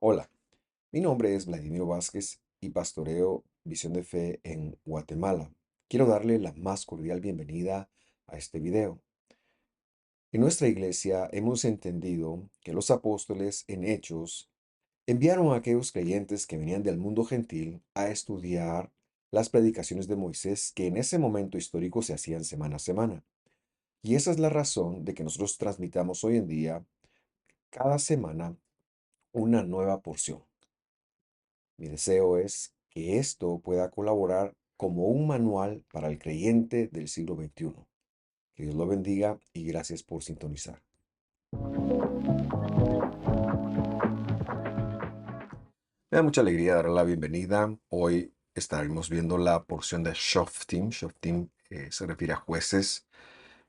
Hola, mi nombre es Vladimiro Vázquez y pastoreo Visión de Fe en Guatemala. Quiero darle la más cordial bienvenida a este video. En nuestra iglesia hemos entendido que los apóstoles en Hechos enviaron a aquellos creyentes que venían del mundo gentil a estudiar las predicaciones de Moisés que en ese momento histórico se hacían semana a semana. Y esa es la razón de que nosotros transmitamos hoy en día cada semana una nueva porción. Mi deseo es que esto pueda colaborar como un manual para el creyente del siglo XXI. Que Dios lo bendiga y gracias por sintonizar. Me da mucha alegría dar la bienvenida. Hoy estaremos viendo la porción de Shoftim. Shoftim se refiere a jueces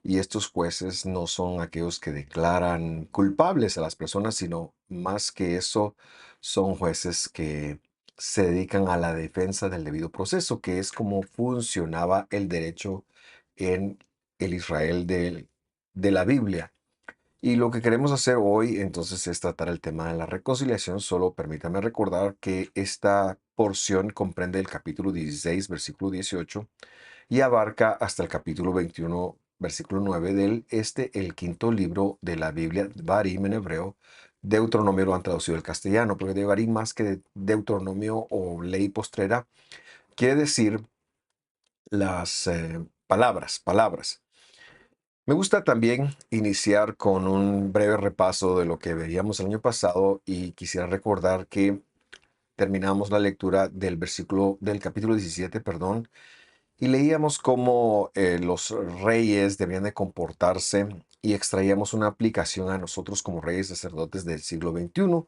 y estos jueces no son aquellos que declaran culpables a las personas, sino más que eso, son jueces que se dedican a la defensa del debido proceso, que es como funcionaba el derecho en el Israel de la Biblia. Y lo que queremos hacer hoy entonces es tratar el tema de la reconciliación. Solo permítame recordar que esta porción comprende el capítulo 16, versículo 18 y abarca hasta el capítulo 21, versículo 9 el quinto libro de la Biblia, Devarim en hebreo. Deuteronomio lo han traducido al castellano, porque Devarim más que Deuteronomio o ley postrera, quiere decir las palabras. Me gusta también iniciar con un breve repaso de lo que veíamos el año pasado y quisiera recordar que terminamos la lectura del capítulo 17, perdón, y leíamos cómo los reyes debían de comportarse y extraíamos una aplicación a nosotros como reyes sacerdotes del siglo XXI,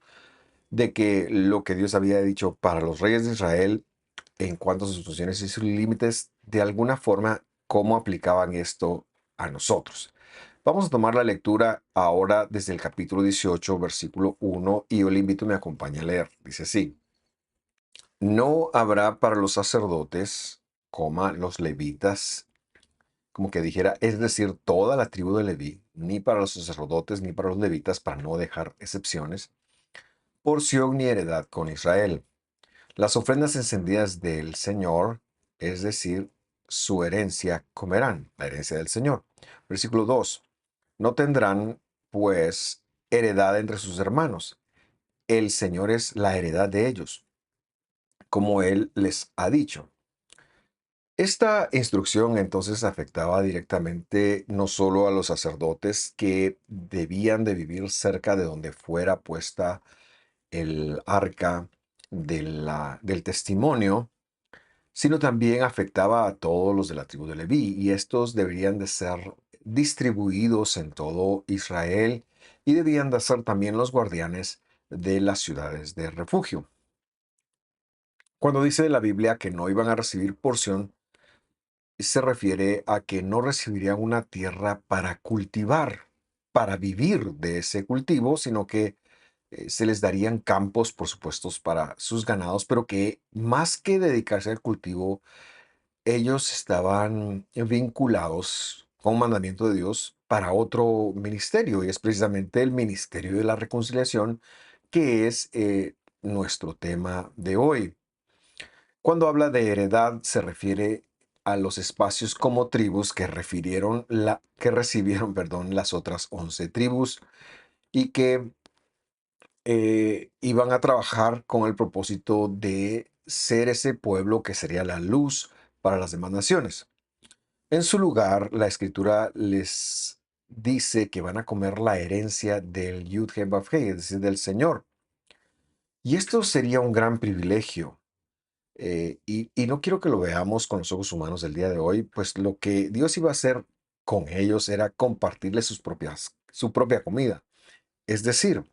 de que lo que Dios había dicho para los reyes de Israel en cuanto a sus funciones y sus límites, de alguna forma, cómo aplicaban esto a nosotros. Vamos a tomar la lectura ahora desde el capítulo 18, versículo 1, y yo le invito a me acompañe a leer. Dice así: No habrá para los sacerdotes, los levitas, como que dijera, es decir, toda la tribu de Leví, ni para los sacerdotes ni para los levitas, para no dejar excepciones, porción ni heredad con Israel. Las ofrendas encendidas del Señor, es decir, su herencia, comerán, la herencia del Señor. Versículo 2. No tendrán, pues, heredad entre sus hermanos. El Señor es la heredad de ellos, como Él les ha dicho. Esta instrucción entonces afectaba directamente no solo a los sacerdotes que debían de vivir cerca de donde fuera puesta el arca del testimonio, sino también afectaba a todos los de la tribu de Leví, y estos deberían de ser distribuidos en todo Israel y debían de ser también los guardianes de las ciudades de refugio. Cuando dice la Biblia que no iban a recibir porción, se refiere a que no recibirían una tierra para cultivar, para vivir de ese cultivo, sino que se les darían campos, por supuesto, para sus ganados, pero que más que dedicarse al cultivo, ellos estaban vinculados con un mandamiento de Dios para otro ministerio, y es precisamente el ministerio de la reconciliación, que es nuestro tema de hoy. Cuando habla de heredad, se refiere a los espacios como tribus que recibieron, perdón, las otras 11 tribus y que iban a trabajar con el propósito de ser ese pueblo que sería la luz para las demás naciones. En su lugar, la escritura les dice que van a comer la herencia del Yud He Vav He, es decir, del Señor. Y esto sería un gran privilegio. Y no quiero que lo veamos con los ojos humanos del día de hoy, pues lo que Dios iba a hacer con ellos era compartirles su propia comida. Es decir,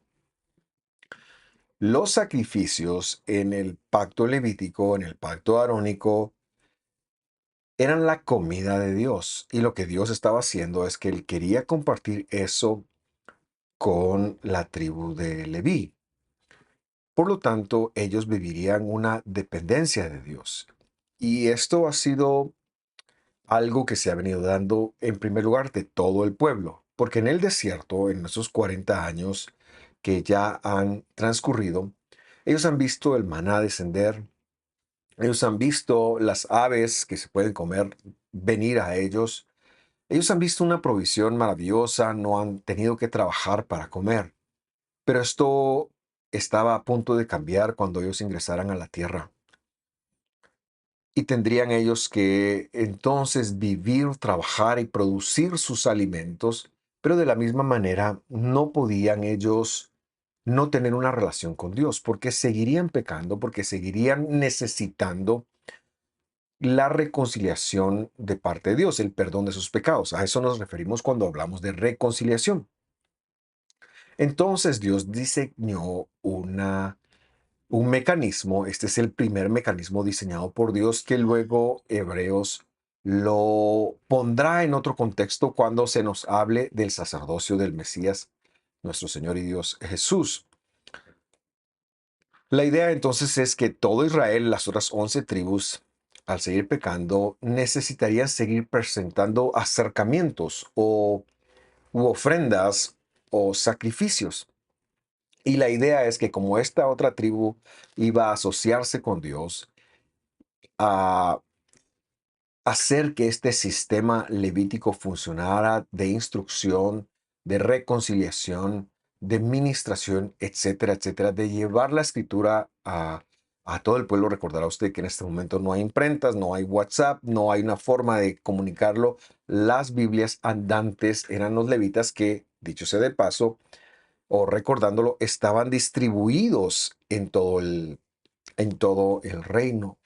los sacrificios en el pacto levítico, en el pacto arónico, eran la comida de Dios. Y lo que Dios estaba haciendo es que Él quería compartir eso con la tribu de Leví. Por lo tanto, ellos vivirían una dependencia de Dios. Y esto ha sido algo que se ha venido dando en primer lugar de todo el pueblo, porque en el desierto, en esos 40 años que ya han transcurrido, Ellos han visto el maná descender, ellos han visto las aves que se pueden comer venir a ellos, ellos han visto una provisión maravillosa, no han tenido que trabajar para comer. Pero esto estaba a punto de cambiar cuando ellos ingresaran a la tierra. Y tendrían ellos que entonces vivir, trabajar y producir sus alimentos, pero de la misma manera no podían ellos no tener una relación con Dios, porque seguirían pecando, porque seguirían necesitando la reconciliación de parte de Dios, el perdón de sus pecados. A eso nos referimos cuando hablamos de reconciliación. Entonces Dios diseñó un mecanismo, este es el primer mecanismo diseñado por Dios que luego Hebreos lo pondrá en otro contexto cuando se nos hable del sacerdocio del Mesías, nuestro Señor y Dios Jesús. La idea entonces es que todo Israel, las otras 11 tribus, al seguir pecando, necesitarían seguir presentando acercamientos u ofrendas o sacrificios. Y la idea es que como esta otra tribu iba a asociarse con Dios, a hacer que este sistema levítico funcionara de instrucción, de reconciliación, de ministración, etcétera, etcétera, de llevar la escritura a todo el pueblo. Recordará usted que en este momento no hay imprentas, no hay WhatsApp, no hay una forma de comunicarlo. Las Biblias andantes eran los levitas que, dicho sea de paso, o recordándolo, estaban distribuidos en todo el reino.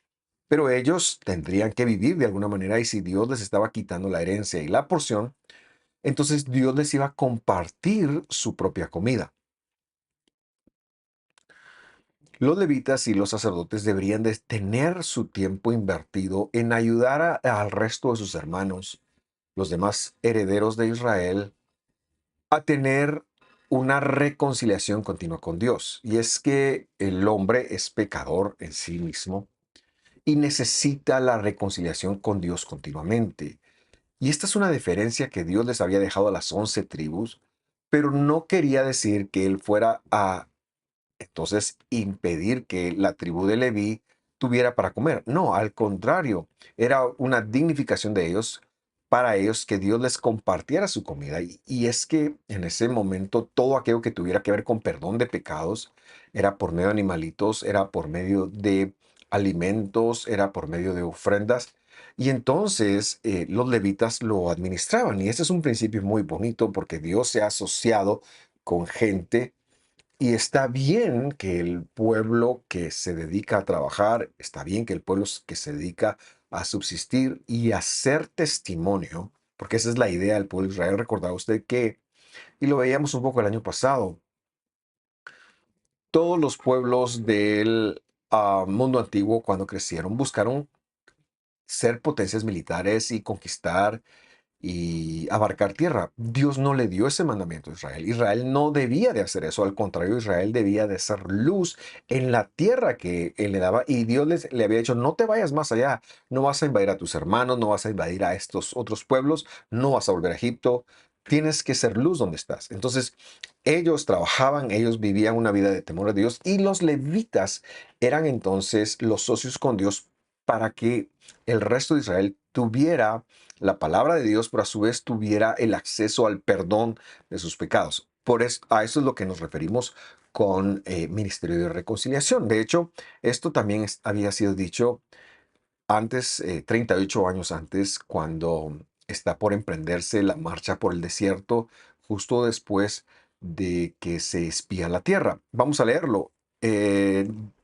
Pero ellos tendrían que vivir de alguna manera y si Dios les estaba quitando la herencia y la porción, entonces Dios les iba a compartir su propia comida. Los levitas y los sacerdotes deberían de tener su tiempo invertido en ayudar al resto de sus hermanos, los demás herederos de Israel, a tener una reconciliación continua con Dios. Y es que el hombre es pecador en sí mismo y necesita la reconciliación con Dios continuamente. Y esta es una diferencia que Dios les había dejado a las 11 tribus, pero no quería decir que Él fuera a entonces impedir que la tribu de Leví tuviera para comer. No, al contrario, era una dignificación de ellos, para ellos que Dios les compartiera su comida. Y es que en ese momento todo aquello que tuviera que ver con perdón de pecados era por medio de animalitos, era por medio de alimentos, era por medio de ofrendas. Y entonces los levitas lo administraban. Y ese es un principio muy bonito porque Dios se ha asociado con gente y está bien que el pueblo que se dedica a trabajar, está bien que el pueblo que se dedica a subsistir y a ser testimonio, porque esa es la idea del pueblo de Israel. Recordaba usted que, y lo veíamos un poco el año pasado, todos los pueblos del mundo antiguo cuando crecieron buscaron ser potencias militares y conquistar y abarcar tierra. Dios no le dio ese mandamiento a Israel. Israel no debía de hacer eso. Al contrario, Israel debía de ser luz en la tierra que él le daba. Y Dios le había dicho, no te vayas más allá. No vas a invadir a tus hermanos, no vas a invadir a estos otros pueblos, no vas a volver a Egipto. Tienes que ser luz donde estás. Entonces, ellos trabajaban, ellos vivían una vida de temor a Dios y los levitas eran entonces los socios con Dios para que el resto de Israel tuviera la palabra de Dios, pero a su vez tuviera el acceso al perdón de sus pecados. Por eso, a eso es lo que nos referimos con ministerio de reconciliación. De hecho, esto también había sido dicho antes, 38 años antes, cuando está por emprenderse la marcha por el desierto, justo después de que se espía la tierra. Vamos a leerlo.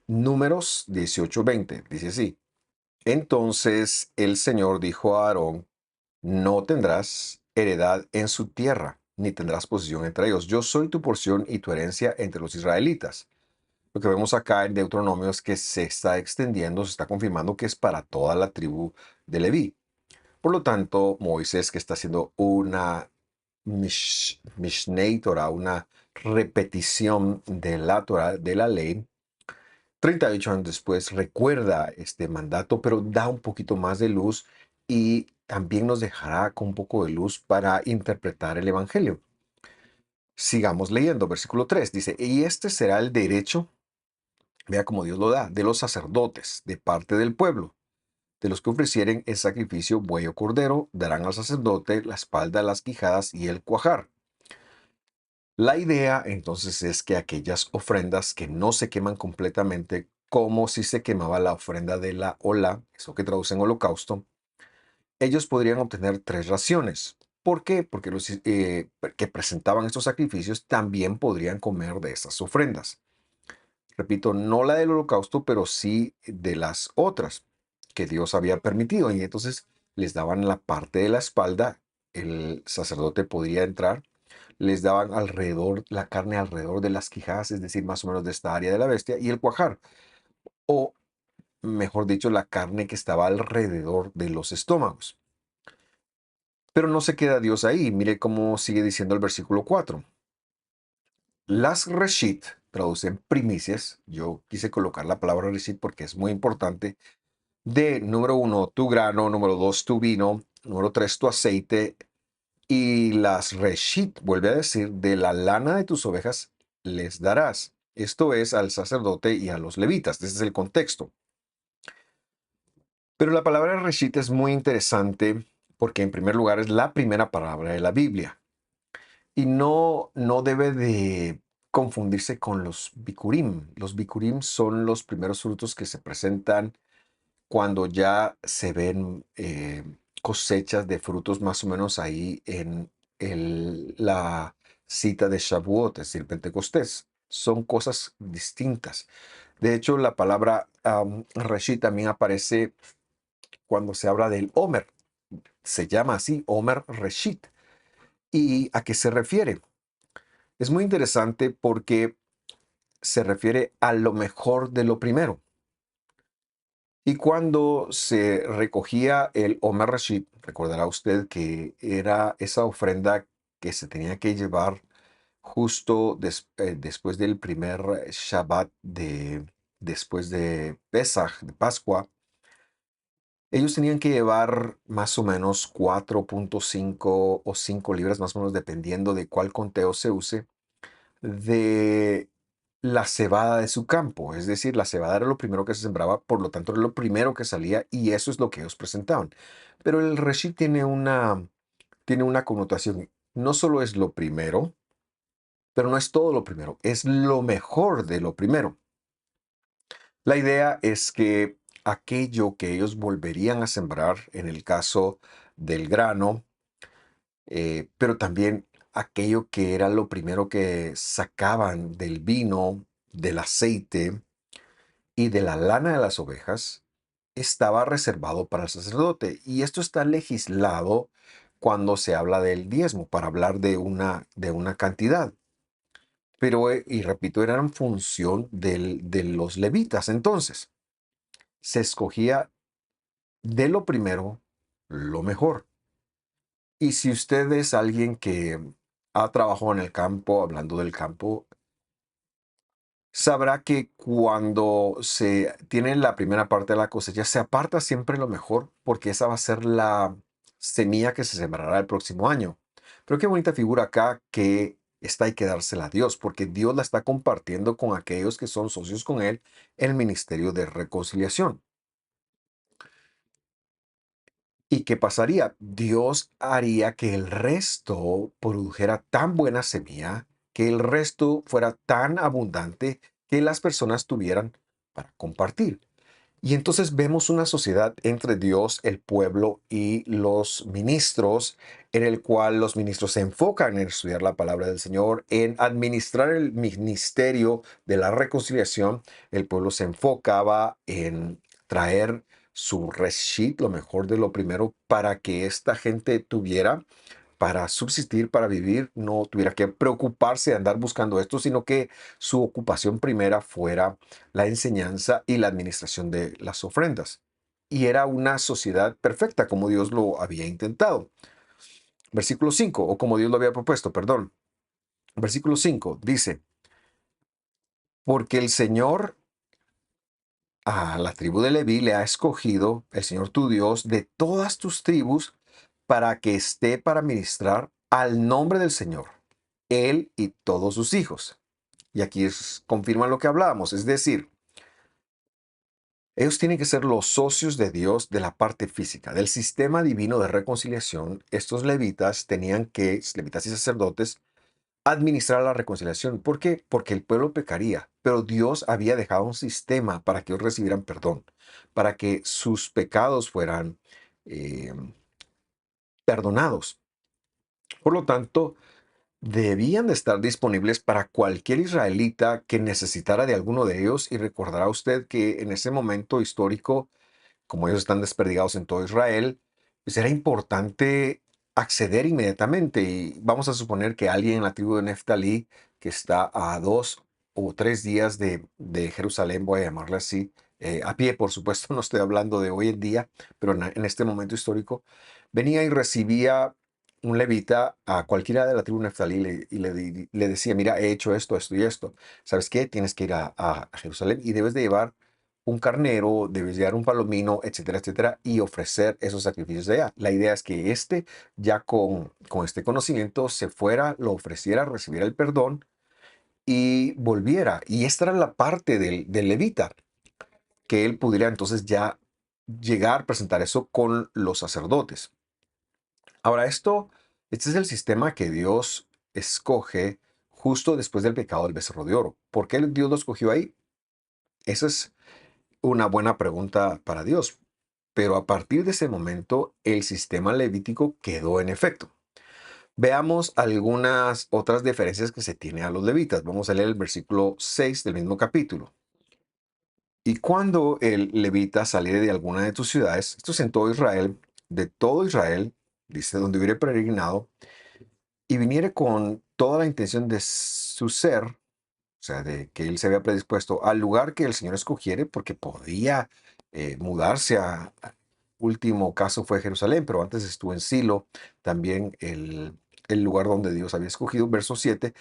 Números 18:20, dice así. Entonces el Señor dijo a Aarón, no tendrás heredad en su tierra, ni tendrás posesión entre ellos. Yo soy tu porción y tu herencia entre los israelitas. Lo que vemos acá en Deuteronomio es que se está extendiendo, se está confirmando que es para toda la tribu de Leví. Por lo tanto, Moisés, que está haciendo una Mishnei Torah, una repetición de la Torah, de la ley, 38 años después recuerda este mandato, pero da un poquito más de luz y también nos dejará con un poco de luz para interpretar el Evangelio. Sigamos leyendo, versículo 3 dice, y este será el derecho Vea cómo Dios lo da, de los sacerdotes, de parte del pueblo. De los que ofrecieren el sacrificio buey o cordero, darán al sacerdote la espalda, las quijadas y el cuajar. La idea entonces es que aquellas ofrendas que no se queman completamente, como si se quemaba la ofrenda de la ola, eso que traduce en holocausto, ellos podrían obtener 3 raciones. ¿Por qué? Porque los que presentaban estos sacrificios también podrían comer de esas ofrendas. Repito, no la del holocausto, pero sí de las otras que Dios había permitido. Y entonces les daban la parte de la espalda, el sacerdote podría entrar, les daban alrededor, la carne alrededor de las quijadas, es decir, más o menos de esta área de la bestia, y el cuajar, o mejor dicho, la carne que estaba alrededor de los estómagos. Pero no se queda Dios ahí. Mire cómo sigue diciendo el versículo 4. Las reshit traducen primicias. Yo quise colocar la palabra reshit porque es muy importante. De número 1, tu grano, número 2, tu vino, número 3, tu aceite. Y las reshit, vuelve a decir, de la lana de tus ovejas les darás. Esto es al sacerdote y a los levitas. Este es el contexto. Pero la palabra reshit es muy interesante porque en primer lugar es la primera palabra de la Biblia. Y no debe de confundirse con los bikurim. Los bikurim son los primeros frutos que se presentan cuando ya se ven cosechas de frutos más o menos ahí en la cita de Shavuot, es decir, Pentecostés. Son cosas distintas. De hecho, la palabra Reshit también aparece cuando se habla del Omer. Se llama así, Omer Reshit. ¿Y a qué se refiere? Es muy interesante porque se refiere a lo mejor de lo primero. Y cuando se recogía el Omer Rashid, recordará usted que era esa ofrenda que se tenía que llevar justo después del primer Shabbat después de Pesach, de Pascua. Ellos tenían que llevar más o menos 4.5 o 5 libras, más o menos dependiendo de cuál conteo se use, de la cebada de su campo. Es decir, la cebada era lo primero que se sembraba, por lo tanto era lo primero que salía y eso es lo que ellos presentaban. Pero el reshit tiene una connotación. No solo es lo primero, pero no es todo lo primero, es lo mejor de lo primero. La idea es que aquello que ellos volverían a sembrar, en el caso del grano, pero también aquello que era lo primero que sacaban del vino, del aceite y de la lana de las ovejas, estaba reservado para el sacerdote. Y esto está legislado cuando se habla del diezmo, para hablar de una cantidad. Pero, y repito, era en función de los levitas. Entonces, se escogía de lo primero lo mejor. Y si usted es alguien que ha trabajado en el campo, hablando del campo, sabrá que cuando se tiene la primera parte de la cosecha, se aparta siempre lo mejor, porque esa va a ser la semilla que se sembrará el próximo año. Pero qué bonita figura acá que esta hay que dársela a Dios, porque Dios la está compartiendo con aquellos que son socios con Él en el ministerio de reconciliación. ¿Y qué pasaría? Dios haría que el resto produjera tan buena semilla, que el resto fuera tan abundante que las personas tuvieran para compartir. Y entonces vemos una sociedad entre Dios, el pueblo y los ministros, en el cual los ministros se enfocan en estudiar la palabra del Señor, en administrar el ministerio de la reconciliación. El pueblo se enfocaba en traer su reshit, lo mejor de lo primero, para que esta gente tuviera para subsistir, para vivir, no tuviera que preocuparse de andar buscando esto, sino que su ocupación primera fuera la enseñanza y la administración de las ofrendas. Y era una sociedad perfecta como Dios lo había intentado. Versículo 5, o como Dios lo había propuesto, perdón. Versículo 5 dice, porque el Señor a la tribu de Leví le ha escogido, el Señor tu Dios, de todas tus tribus, para que esté para ministrar al nombre del Señor, él y todos sus hijos. Y aquí confirma lo que hablábamos, es decir, Ellos tienen que ser los socios de Dios de la parte física, del sistema divino de reconciliación. Estos levitas tenían que, levitas y sacerdotes, administrar la reconciliación. ¿Por qué? Porque el pueblo pecaría, pero Dios había dejado un sistema para que ellos recibieran perdón, para que sus pecados fueran eh, perdonados. Por lo tanto, debían de estar disponibles para cualquier israelita que necesitara de alguno de ellos, y recordará usted que en ese momento histórico, como ellos están desperdigados en todo Israel, pues era importante acceder inmediatamente. Y vamos a suponer que alguien en la tribu de Neftalí, que está a 2 o 3 días de Jerusalén, voy a llamarle así, a pie, por supuesto, no estoy hablando de hoy en día, pero en este momento histórico, venía y recibía un levita a cualquiera de la tribu de Neftalí y le decía, mira, he hecho esto, esto y esto. ¿Sabes qué? Tienes que ir a Jerusalén y debes de llevar un carnero, debes llevar un palomino, etcétera, etcétera, y ofrecer esos sacrificios de allá. La idea es que ya con este conocimiento, se fuera, lo ofreciera, recibiera el perdón y volviera. Y esta era la parte del levita, que él pudiera entonces ya llegar a presentar eso con los sacerdotes. Ahora, este es el sistema que Dios escoge justo después del pecado del becerro de oro. ¿Por qué Dios lo escogió ahí? Esa es una buena pregunta para Dios. Pero a partir de ese momento, el sistema levítico quedó en efecto. Veamos algunas otras diferencias que se tiene a los levitas. Vamos a leer el versículo 6 del mismo capítulo. Y cuando el levita saliere de alguna de tus ciudades, esto es en todo Israel, dice, donde hubiere peregrinado, y viniere con toda la intención de su ser, o sea, de que él se había predispuesto al lugar que el Señor escogiere, porque podía mudarse último caso fue Jerusalén, pero antes estuvo en Silo, también el lugar donde Dios había escogido. Verso 7,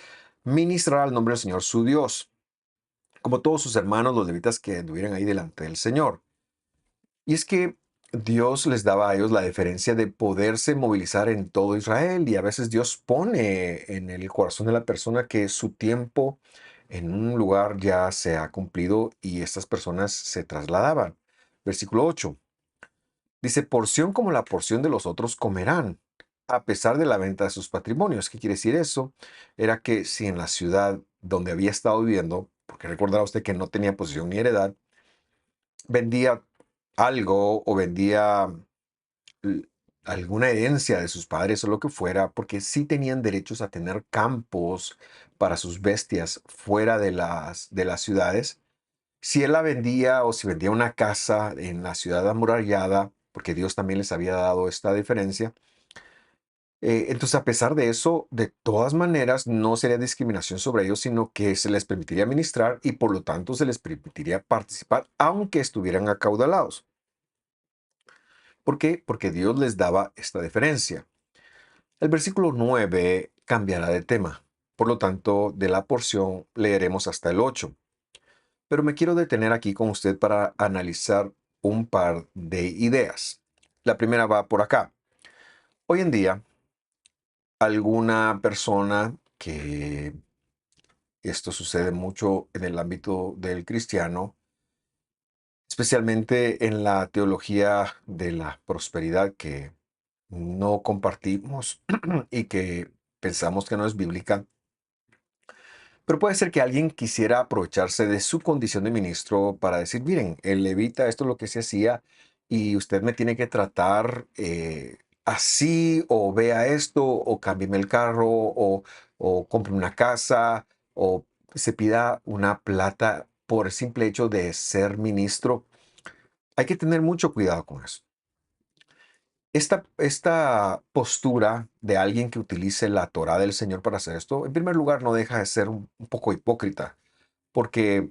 ministrar al nombre del Señor su Dios, como todos sus hermanos, los levitas que anduvieran ahí delante del Señor. Y es que Dios les daba a ellos la diferencia de poderse movilizar en todo Israel, y a veces Dios pone en el corazón de la persona que su tiempo en un lugar ya se ha cumplido y estas personas se trasladaban. Versículo 8 dice, porción como la porción de los otros comerán, a pesar de la venta de sus patrimonios. ¿Qué quiere decir eso? Era que si en la ciudad donde había estado viviendo, porque recordará usted que no tenía posesión ni heredad, vendía algo o vendía l- alguna herencia de sus padres o lo que fuera, porque sí tenían derechos a tener campos para sus bestias fuera de las ciudades. Si él la vendía o si vendía una casa en la ciudad amurallada, porque Dios también les había dado esta diferencia, entonces a pesar de eso, de todas maneras, no sería discriminación sobre ellos, sino que se les permitiría ministrar y por lo tanto se les permitiría participar, aunque estuvieran acaudalados. ¿Por qué? Porque Dios les daba esta diferencia. El versículo 9 cambiará de tema. Por lo tanto, de la porción leeremos hasta el 8. Pero me quiero detener aquí con usted para analizar un par de ideas. La primera va por acá. Hoy en día, alguna persona que esto sucede mucho en el ámbito del cristiano, especialmente en la teología de la prosperidad que no compartimos y que pensamos que no es bíblica. Pero puede ser que alguien quisiera aprovecharse de su condición de ministro para decir, miren, el levita, esto es lo que se hacía y usted me tiene que tratar así, o vea esto, o cámbieme el carro, o compre una casa, o se pida una plata por el simple hecho de ser ministro. Hay que tener mucho cuidado con eso. Esta postura de alguien que utilice la Torá del Señor para hacer esto, en primer lugar, no deja de ser un poco hipócrita, porque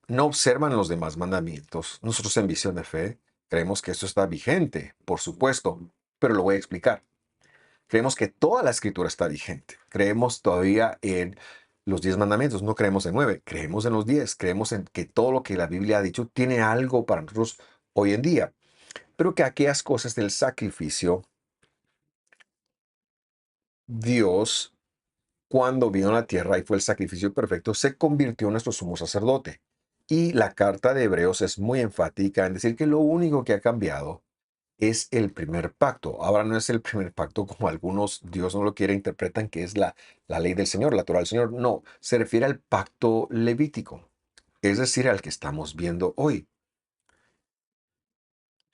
no observan los demás mandamientos. Nosotros en Visión de Fe creemos que esto está vigente, por supuesto, pero lo voy a explicar. Creemos que toda la escritura está vigente. Creemos todavía en los 10 mandamientos, no creemos en 9, creemos en los 10, creemos en que todo lo que la Biblia ha dicho tiene algo para nosotros hoy en día, pero que aquellas cosas del sacrificio, Dios, cuando vino a la tierra y fue el sacrificio perfecto, se convirtió en nuestro sumo sacerdote. Y la carta de Hebreos es muy enfática en decir que lo único que ha cambiado es el primer pacto. Ahora no es el primer pacto como algunos, Dios no lo quiere, interpretan que es la ley del Señor, la Torah del Señor. No, se refiere al pacto levítico, es decir, al que estamos viendo hoy.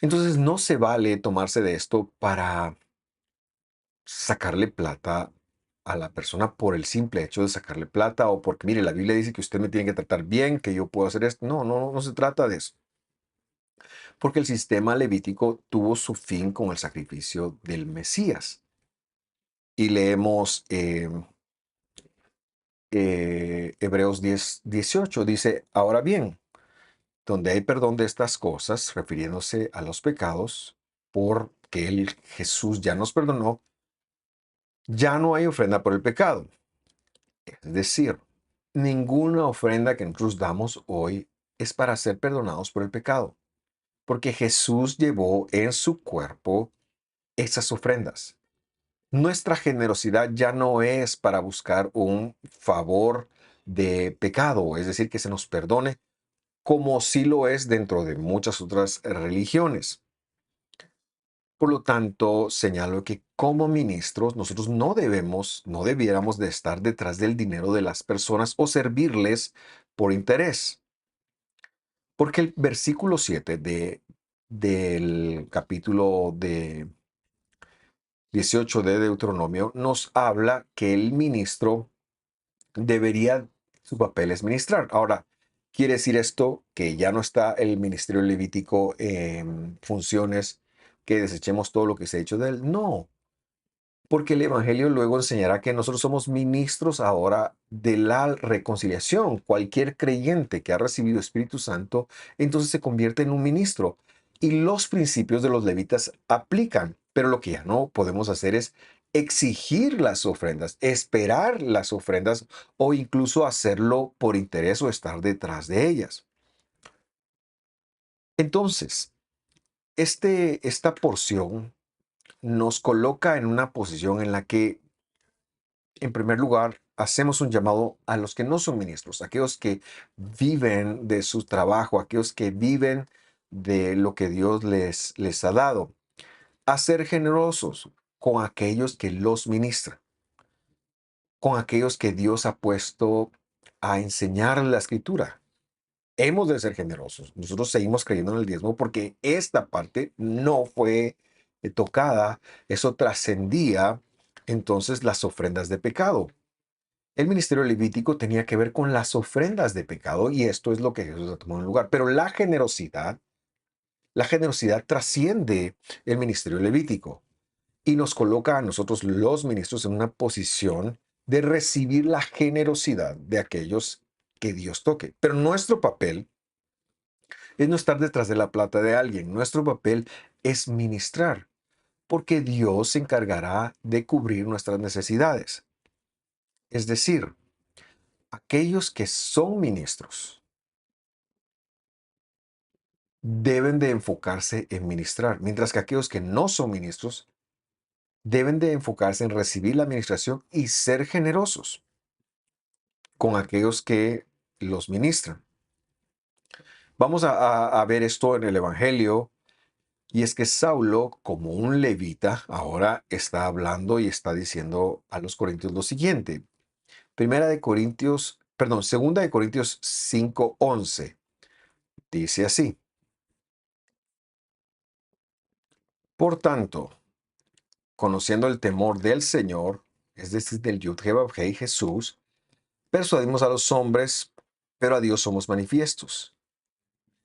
Entonces no se vale tomarse de esto para sacarle plata a la persona por el simple hecho de sacarle plata o porque, mire, la Biblia dice que usted me tiene que tratar bien, que yo puedo hacer esto. No, no, no se trata de eso. Porque el sistema levítico tuvo su fin con el sacrificio del Mesías. Y leemos Hebreos 10:18, dice, ahora bien, donde hay perdón de estas cosas, refiriéndose a los pecados, porque Jesús ya nos perdonó, ya no hay ofrenda por el pecado. Es decir, ninguna ofrenda que nosotros damos hoy es para ser perdonados por el pecado, porque Jesús llevó en su cuerpo esas ofrendas. Nuestra generosidad ya no es para buscar un favor de pecado, es decir, que se nos perdone, como sí lo es dentro de muchas otras religiones. Por lo tanto, señalo que como ministros nosotros no debiéramos de estar detrás del dinero de las personas o servirles por interés. Porque el versículo 7 del capítulo de 18 de Deuteronomio nos habla que el ministro debería, su papel es ministrar. Ahora, ¿quiere decir esto que ya no está el ministerio levítico en funciones, que desechemos todo lo que se ha hecho de él? No, porque el Evangelio luego enseñará que nosotros somos ministros ahora de la reconciliación. Cualquier creyente que ha recibido Espíritu Santo, entonces se convierte en un ministro. Y los principios de los levitas aplican, pero lo que ya no podemos hacer es exigir las ofrendas, esperar las ofrendas o incluso hacerlo por interés o estar detrás de ellas. Entonces, esta porción nos coloca en una posición en la que en primer lugar, hacemos un llamado a los que no son ministros, aquellos que viven de su trabajo, aquellos que viven de lo que Dios les ha dado, a ser generosos con aquellos que los ministran, con aquellos que Dios ha puesto a enseñar la escritura. Hemos de ser generosos. Nosotros seguimos creyendo en el diezmo porque esta parte no fue tocada, eso trascendía entonces las ofrendas de pecado. El ministerio levítico tenía que ver con las ofrendas de pecado y esto es lo que Jesús ha tomado en lugar. Pero la generosidad trasciende el ministerio levítico y nos coloca a nosotros los ministros en una posición de recibir la generosidad de aquellos que Dios toque. Pero nuestro papel es no estar detrás de la plata de alguien. Nuestro papel es ministrar, porque Dios se encargará de cubrir nuestras necesidades. Es decir, aquellos que son ministros deben de enfocarse en ministrar, mientras que aquellos que no son ministros deben de enfocarse en recibir la administración y ser generosos con aquellos que los ministran. Vamos a ver esto en el Evangelio, y es que Saulo, como un levita, ahora está hablando y está diciendo a los corintios lo siguiente. Segunda de Corintios 5:11 dice así: Por tanto, conociendo el temor del Señor, es decir, del Yud-Heh-Vav-Heh, Jesús, persuadimos a los hombres, pero a Dios somos manifiestos.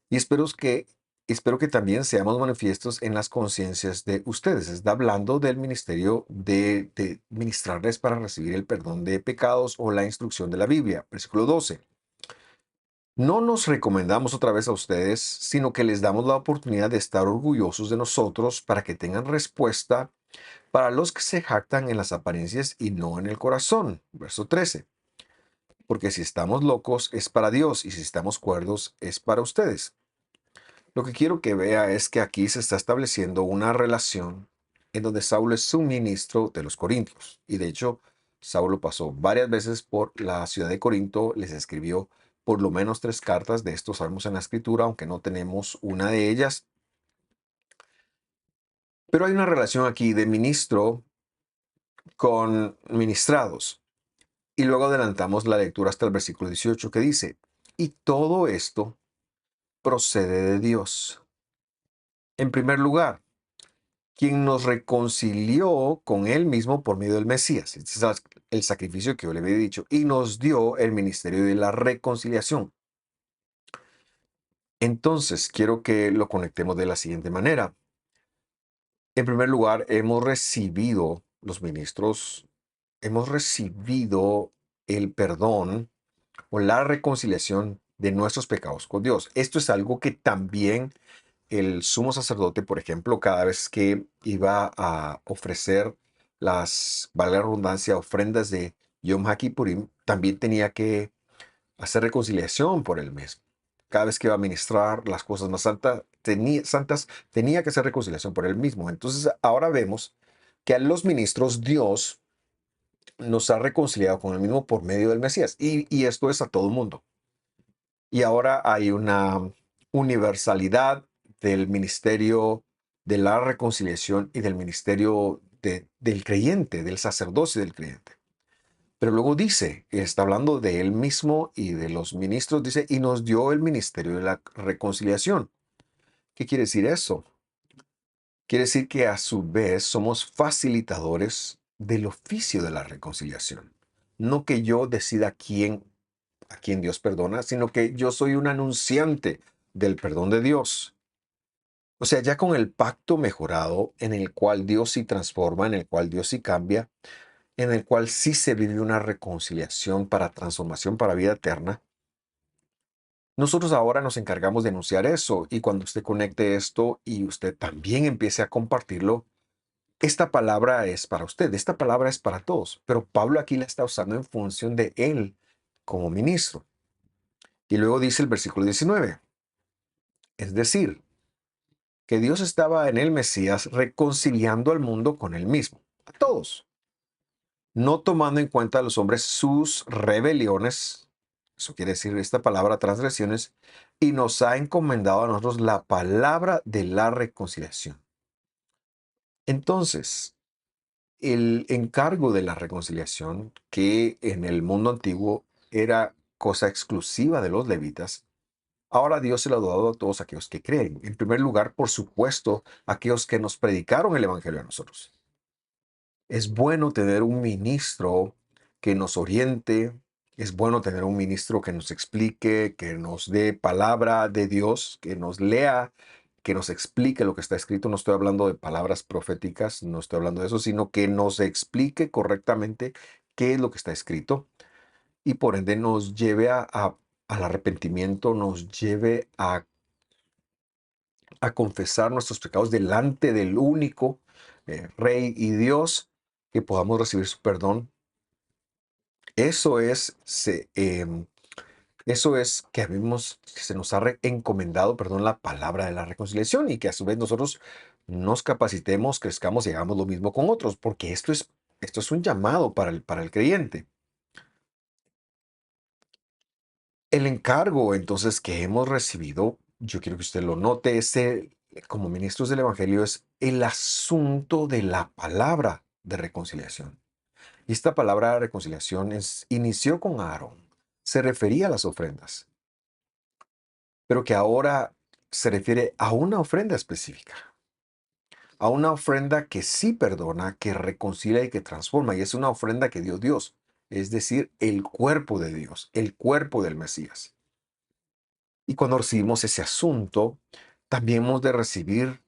Y espero que también seamos manifiestos en las conciencias de ustedes. Está hablando del ministerio de ministrarles para recibir el perdón de pecados o la instrucción de la Biblia. Versículo 12. No nos recomendamos otra vez a ustedes, sino que les damos la oportunidad de estar orgullosos de nosotros para que tengan respuesta para los que se jactan en las apariencias y no en el corazón. Verso 13. Porque si estamos locos es para Dios y si estamos cuerdos es para ustedes. Lo que quiero que vea es que aquí se está estableciendo una relación en donde Saulo es suministro de los corintios. Y de hecho, Saulo pasó varias veces por la ciudad de Corinto, les escribió por lo menos 3 cartas, de esto sabemos en la escritura, aunque no tenemos una de ellas. Pero hay una relación aquí de ministro con ministrados. Y luego adelantamos la lectura hasta el versículo 18 que dice, y todo esto procede de Dios. En primer lugar, quien nos reconcilió con Él mismo por medio del Mesías. Este es el sacrificio que yo le había dicho. Y nos dio el ministerio de la reconciliación. Entonces, quiero que lo conectemos de la siguiente manera. En primer lugar, hemos recibido, los ministros, hemos recibido el perdón o la reconciliación de nuestros pecados con Dios. Esto es algo que también el sumo sacerdote, por ejemplo, cada vez que iba a ofrecer valga la redundancia, ofrendas de Yom HaKippurim, también tenía que hacer reconciliación por él mismo. Cada vez que iba a ministrar las cosas más santas, tenía que hacer reconciliación por él mismo. Entonces, ahora vemos que a los ministros Dios nos ha reconciliado con él mismo por medio del Mesías. Y esto es a todo el mundo. Y ahora hay una universalidad del ministerio de la reconciliación y del ministerio del creyente, del sacerdocio del creyente. Pero luego dice, está hablando de él mismo y de los ministros, dice, y nos dio el ministerio de la reconciliación. ¿Qué quiere decir eso? Quiere decir que a su vez somos facilitadores del oficio de la reconciliación. No que yo decida a quién Dios perdona, sino que yo soy un anunciante del perdón de Dios. O sea, ya con el pacto mejorado en el cual Dios sí transforma, en el cual Dios sí cambia, en el cual sí se vive una reconciliación para transformación, para vida eterna, nosotros ahora nos encargamos de anunciar eso. Y cuando usted conecte esto y usted también empiece a compartirlo, esta palabra es para usted, esta palabra es para todos. Pero Pablo aquí la está usando en función de él como ministro. Y luego dice el versículo 19, es decir, que Dios estaba en el Mesías reconciliando al mundo con él mismo, a todos, no tomando en cuenta a los hombres sus rebeliones, eso quiere decir esta palabra transgresiones, y nos ha encomendado a nosotros la palabra de la reconciliación. Entonces, el encargo de la reconciliación, que en el mundo antiguo era cosa exclusiva de los levitas, ahora Dios se lo ha dado a todos aquellos que creen. En primer lugar, por supuesto, aquellos que nos predicaron el Evangelio a nosotros. Es bueno tener un ministro que nos oriente, es bueno tener un ministro que nos explique, que nos dé palabra de Dios, que nos lea, que nos explique lo que está escrito. No estoy hablando de palabras proféticas, no estoy hablando de eso, sino que nos explique correctamente qué es lo que está escrito y por ende nos lleve al arrepentimiento, nos lleve a confesar nuestros pecados delante del único Rey y Dios, que podamos recibir su perdón. Eso es, eso es que se nos ha encomendado, perdón, la palabra de la reconciliación y que a su vez nosotros nos capacitemos, crezcamos y hagamos lo mismo con otros, porque esto es un llamado para el creyente. El encargo, entonces, que hemos recibido, yo quiero que usted lo note, como ministros del Evangelio, es el asunto de la palabra de reconciliación. Y esta palabra de reconciliación inició con Aarón, se refería a las ofrendas, pero que ahora se refiere a una ofrenda específica, a una ofrenda que sí perdona, que reconcilia y que transforma, y es una ofrenda que dio Dios, es decir, el cuerpo de Dios, el cuerpo del Mesías. Y cuando recibimos ese asunto, también hemos de recibir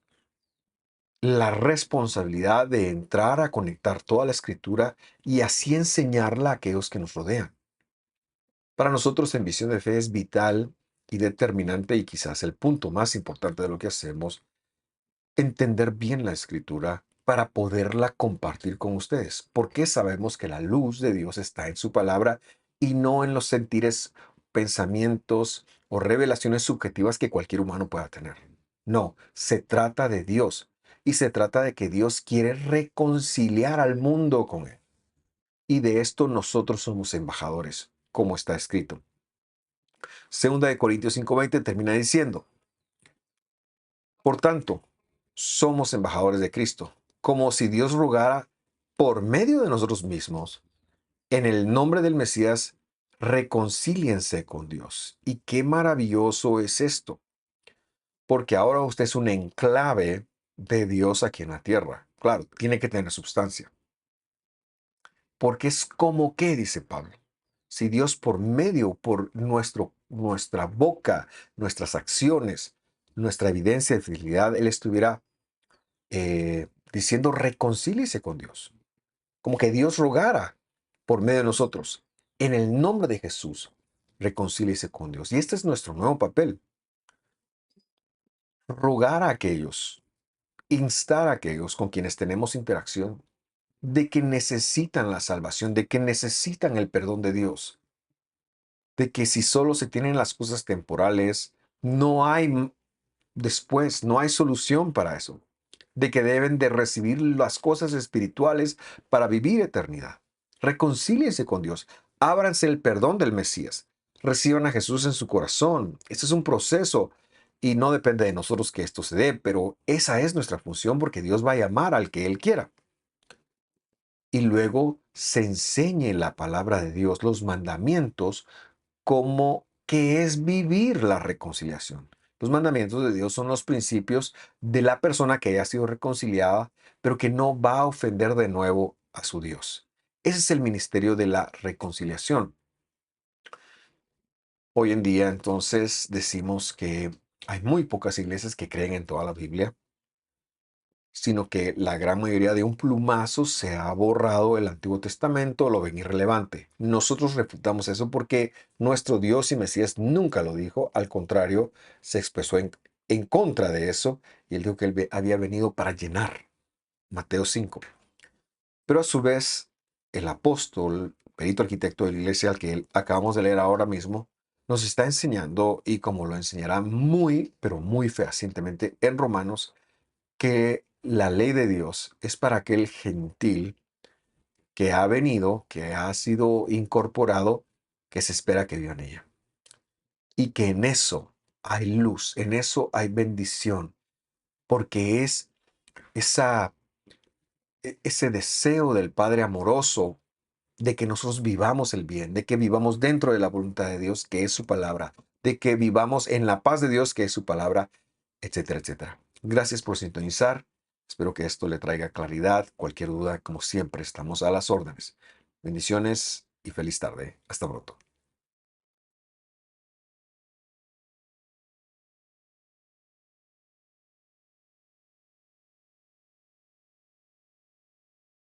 la responsabilidad de entrar a conectar toda la escritura y así enseñarla a aquellos que nos rodean. Para nosotros en Visión de Fe es vital y determinante y quizás el punto más importante de lo que hacemos, entender bien la escritura para poderla compartir con ustedes, porque sabemos que la luz de Dios está en su palabra y no en los sentires, pensamientos o revelaciones subjetivas que cualquier humano pueda tener. No, se trata de Dios y se trata de que Dios quiere reconciliar al mundo con Él. Y de esto nosotros somos embajadores, como está escrito. Segunda de Corintios 5:20 termina diciendo, por tanto, somos embajadores de Cristo, como si Dios rogara por medio de nosotros mismos, en el nombre del Mesías, reconcíliense con Dios. Y qué maravilloso es esto, porque ahora usted es un enclave de Dios aquí en la tierra. Claro, tiene que tener substancia. Porque es como que, dice Pablo, si Dios por medio, por nuestra boca, nuestras acciones, nuestra evidencia de fidelidad, Él estuviera diciendo reconcíliese con Dios. Como que Dios rogara por medio de nosotros, en el nombre de Jesús, reconcíliese con Dios. Y este es nuestro nuevo papel, rogar a aquellos, instar a aquellos con quienes tenemos interacción, de que necesitan la salvación, de que necesitan el perdón de Dios, de que si solo se tienen las cosas temporales, no hay después, no hay solución para eso, de que deben de recibir las cosas espirituales para vivir eternidad. Reconcíliense con Dios, ábranse el perdón del Mesías, reciban a Jesús en su corazón. Este es un proceso y no depende de nosotros que esto se dé, pero esa es nuestra función porque Dios va a llamar al que Él quiera. Y luego se enseñe la palabra de Dios, los mandamientos, como que es vivir la reconciliación. Los mandamientos de Dios son los principios de la persona que haya sido reconciliada, pero que no va a ofender de nuevo a su Dios. Ese es el ministerio de la reconciliación. Hoy en día, entonces, decimos que hay muy pocas iglesias que creen en toda la Biblia, sino que la gran mayoría de un plumazo se ha borrado el Antiguo Testamento, lo ven irrelevante. Nosotros refutamos eso porque nuestro Dios y Mesías nunca lo dijo, al contrario, se expresó en contra de eso y él dijo que él había venido para llenar. Mateo 5. Pero a su vez, el apóstol, perito arquitecto de la iglesia al que acabamos de leer ahora mismo, nos está enseñando, y como lo enseñará muy, pero muy fehacientemente en Romanos, que la ley de Dios es para aquel gentil que ha venido, que ha sido incorporado, que se espera que viva en ella. Y que en eso hay luz, en eso hay bendición, porque es esa, ese deseo del Padre amoroso de que nosotros vivamos el bien, de que vivamos dentro de la voluntad de Dios, que es su palabra, de que vivamos en la paz de Dios, que es su palabra, etcétera, etcétera. Gracias por sintonizar. Espero que esto le traiga claridad. Cualquier duda, como siempre, estamos a las órdenes. Bendiciones y feliz tarde. Hasta pronto.